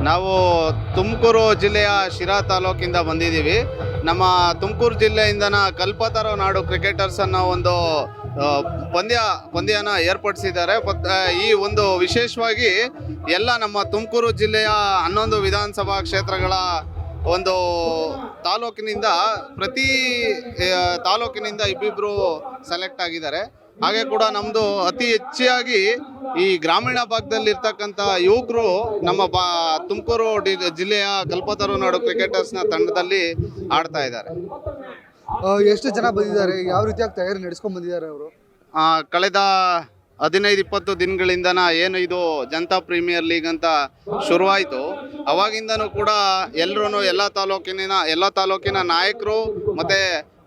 ನಾವು ತುಮಕೂರು ಜಿಲ್ಲೆಯ ಶಿರಾ ತಾಲೂಕಿಂದ ಬಂದಿದ್ದೀವಿ. ನಮ್ಮ ತುಮಕೂರು ಜಿಲ್ಲೆಯಿಂದನ ಕಲ್ಪತರು ನಾಡು ಕ್ರಿಕೆಟರ್ಸ್ ಅನ್ನೋ ಒಂದು ಪಂದ್ಯನ ಏರ್ಪಡಿಸಿದ್ದಾರೆ. ಈ ಒಂದು ವಿಶೇಷವಾಗಿ ಎಲ್ಲ ನಮ್ಮ ತುಮಕೂರು ಜಿಲ್ಲೆಯ 11 ವಿಧಾನಸಭಾ ಕ್ಷೇತ್ರಗಳ ಒಂದು ತಾಲೂಕಿನಿಂದ ಪ್ರತಿ ತಾಲೂಕಿನಿಂದ ಇಬ್ಬಿಬ್ಬರು ಸೆಲೆಕ್ಟ್ ಆಗಿದ್ದಾರೆ. ಹಾಗೆ ಕೂಡ ನಮ್ಮದು ಅತಿ ಹೆಚ್ಚಾಗಿ ಈ ಗ್ರಾಮೀಣ ಭಾಗದಲ್ಲಿರ್ತಕ್ಕಂಥ ಯುವಕರು ನಮ್ಮ ತುಮಕೂರು ಜಿಲ್ಲೆಯ ಕಲ್ಪತರು ನಾಡು ಕ್ರಿಕೆಟರ್ಸ್ನ ತಂಡದಲ್ಲಿ ಆಡ್ತಾ ಇದ್ದಾರೆ. ಎಷ್ಟು ಜನ ಬಂದಿದ್ದಾರೆ, ಯಾವ ರೀತಿಯಾಗಿ ತಯಾರಿ ನಡೆಸ್ಕೊಂಡು ಬಂದಿದ್ದಾರೆ ಅವರು? ಕಳೆದ 15-20 ದಿನಗಳಿಂದನ ಏನು ಇದು ಜನತಾ ಪ್ರೀಮಿಯರ್ ಲೀಗ್ ಅಂತ ಶುರುವಾಯಿತು, ಅವಾಗಿಂದನೂ ಕೂಡ ಎಲ್ಲ ತಾಲೂಕಿನ ನಾಯಕರು ಮತ್ತು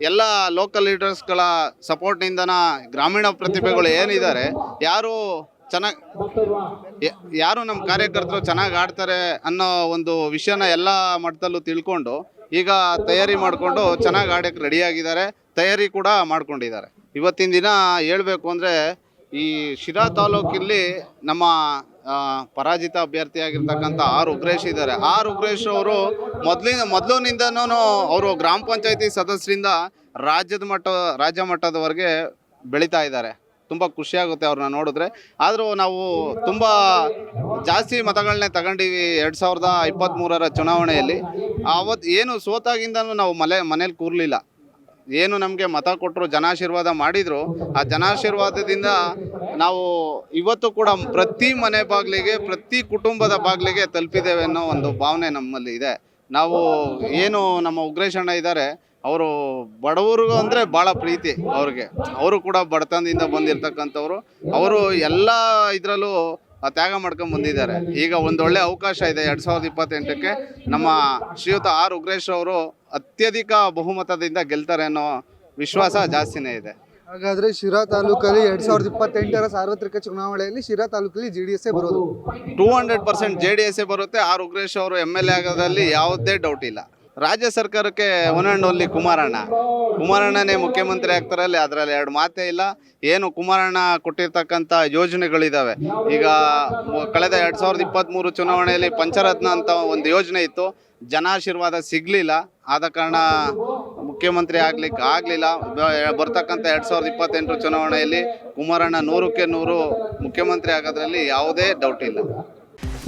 ಎಲ್ಲ ಲೋಕಲ್ ಲೀಡರ್ಸ್ಗಳ ಸಪೋರ್ಟ್ನಿಂದನ ಗ್ರಾಮೀಣ ಪ್ರತಿಭೆಗಳು ಏನಿದ್ದಾರೆ, ಯಾರು ನಮ್ಮ ಕಾರ್ಯಕರ್ತರು ಚೆನ್ನಾಗಿ ಆಡ್ತಾರೆ ಅನ್ನೋ ಒಂದು ವಿಷಯನ ಎಲ್ಲ ಮಟ್ಟದಲ್ಲೂ ತಿಳ್ಕೊಂಡು ಈಗ ತಯಾರಿ ಮಾಡಿಕೊಂಡು ಚೆನ್ನಾಗಿ ಆಡೋಕ್ಕೆ ರೆಡಿಯಾಗಿದ್ದಾರೆ. ತಯಾರಿ ಕೂಡ ಮಾಡ್ಕೊಂಡಿದ್ದಾರೆ. ಇವತ್ತಿನ ದಿನ ಹೇಳಬೇಕು ಅಂದರೆ ಈ ಶಿರಾ ತಾಲೂಕಲ್ಲಿ ನಮ್ಮ ಪರಾಜಿತ ಅಭ್ಯರ್ಥಿಯಾಗಿರ್ತಕ್ಕಂಥ ಉಗ್ರೇಶ್ ಇದ್ದಾರೆ. ಉಗ್ರೇಶ್ ಅವರು ಮೊದಲಿನಿಂದನೂ ಅವರು ಗ್ರಾಮ ಪಂಚಾಯತಿ ಸದಸ್ಯರಿಂದ ರಾಜ್ಯ ಮಟ್ಟದವರೆಗೆ ಬೆಳೀತಾ ಇದ್ದಾರೆ. ತುಂಬ ಖುಷಿಯಾಗುತ್ತೆ ಅವ್ರನ್ನ ನೋಡಿದ್ರೆ. ಆದರೂ ನಾವು ತುಂಬ ಜಾಸ್ತಿ ಮತಗಳನ್ನೇ ತಗೊಂಡಿವಿ 2023ರ ಚುನಾವಣೆಯಲ್ಲಿ. ಅವತ್ತು ಏನು ಸೋತಾಗಿಂದನೂ ನಾವು ಮನೇಲಿ ಕೂರಲಿಲ್ಲ. ಏನು ನಮಗೆ ಮತ ಕೊಟ್ಟರು, ಜನಾಶೀರ್ವಾದ ಮಾಡಿದರು, ಆ ಜನಾಶೀರ್ವಾದದಿಂದ ನಾವು ಇವತ್ತು ಕೂಡ ಪ್ರತಿ ಮನೆ ಬಾಗಿಲಿಗೆ, ಪ್ರತಿ ಕುಟುಂಬದ ಬಾಗಿಲಿಗೆ ತಲುಪಿದ್ದೇವೆ ಅನ್ನೋ ಒಂದು ಭಾವನೆ ನಮ್ಮಲ್ಲಿ ಇದೆ. ನಾವು ಏನು ನಮ್ಮ ಉಗ್ರೇಶ್ ಅಣ್ಣ ಇದ್ದಾರೆ, ಅವರು ಬಡವರಿಗೂ ಅಂದರೆ ಭಾಳ ಪ್ರೀತಿ ಅವ್ರಿಗೆ. ಅವರು ಕೂಡ ಬಡತನದಿಂದ ಬಂದಿರತಕ್ಕಂಥವ್ರು. ಅವರು ಎಲ್ಲ ಇದರಲ್ಲೂ ತ್ಯಾಗ ಮಾಡ್ಕೊಂಡು ಬಂದಿದ್ದಾರೆ. ಈಗ ಒಂದೊಳ್ಳೆ ಅವಕಾಶ ಇದೆ 2028ಕ್ಕೆ. ನಮ್ಮ ಶ್ರೀಯುತ ಉಗ್ರೇಶ್ ಅವರು ಅತ್ಯಧಿಕ ಬಹುಮತದಿಂದ ಗೆಲ್ತಾರೆ ಅನ್ನೋ ವಿಶ್ವಾಸ ಜಾಸ್ತಿನೇ ಇದೆ. ಹಾಗಾದರೆ ಶಿರಾ ತಾಲೂಕಲ್ಲಿ 2028ರ ಸಾರ್ವತ್ರಿಕ ಚುನಾವಣೆಯಲ್ಲಿ ಶಿರಾ ತಾಲೂಕಲ್ಲಿ JDS ಬರೋದು 200% JDS ಬರುತ್ತೆ. ಉಗ್ರೇಶ್ ಅವರು MLA ಆಗೋದ್ರಲ್ಲಿ ಯಾವುದೇ ಡೌಟ್ ಇಲ್ಲ. ರಾಜ್ಯ ಸರ್ಕಾರಕ್ಕೆ ಒನ್ ಆ್ಯಂಡ್ ಓನ್ಲಿ ಕುಮಾರಣ್ಣನೇ ಮುಖ್ಯಮಂತ್ರಿ ಆಗ್ತಾರೆ. ಅದರಲ್ಲಿ ಎರಡು ಮಾತೇ ಇಲ್ಲ. ಏನು ಕುಮಾರಣ್ಣ ಕೊಟ್ಟಿರ್ತಕ್ಕಂಥ ಯೋಜನೆಗಳಿದ್ದಾವೆ. ಈಗ ಕಳೆದ 2023 ಚುನಾವಣೆಯಲ್ಲಿ ಪಂಚರತ್ನ ಅಂತ ಒಂದು ಯೋಜನೆ ಇತ್ತು, ಜನಾಶೀರ್ವಾದ ಸಿಗಲಿಲ್ಲ. ಆದ ಕಾರಣ ಮುಖ್ಯಮಂತ್ರಿ ಆಗ್ಲಿಕ್ಕೆ ಆಗಲಿಲ್ಲ. ಬರ್ತಕ್ಕಂಥ 2028 ಚುನಾವಣೆಯಲ್ಲಿ ಕುಮಾರಣ್ಣ 100ಕ್ಕೆ 100 ಮುಖ್ಯಮಂತ್ರಿ ಆಗೋದ್ರಲ್ಲಿ ಯಾವುದೇ ಡೌಟ್ ಇಲ್ಲ.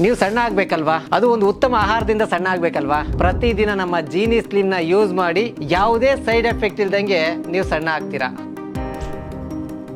ನೀವು ಸಣ್ಣ ಆಗಬೇಕಲ್ವಾ? ಅದು ಒಂದು ಉತ್ತಮ ಆಹಾರದಿಂದ ಸಣ್ಣ ಆಗಬೇಕಲ್ವಾ? ಪ್ರತಿದಿನ ನಮ್ಮ ಜೀನಿ ಸ್ಲಿಮ್ನ ಯೂಸ್ ಮಾಡಿ ಯಾವುದೇ ಸೈಡ್ ಎಫೆಕ್ಟ್ ಇಲ್ದಂಗೆ ನೀವು ಸಣ್ಣ ಆಗ್ತೀರಾ.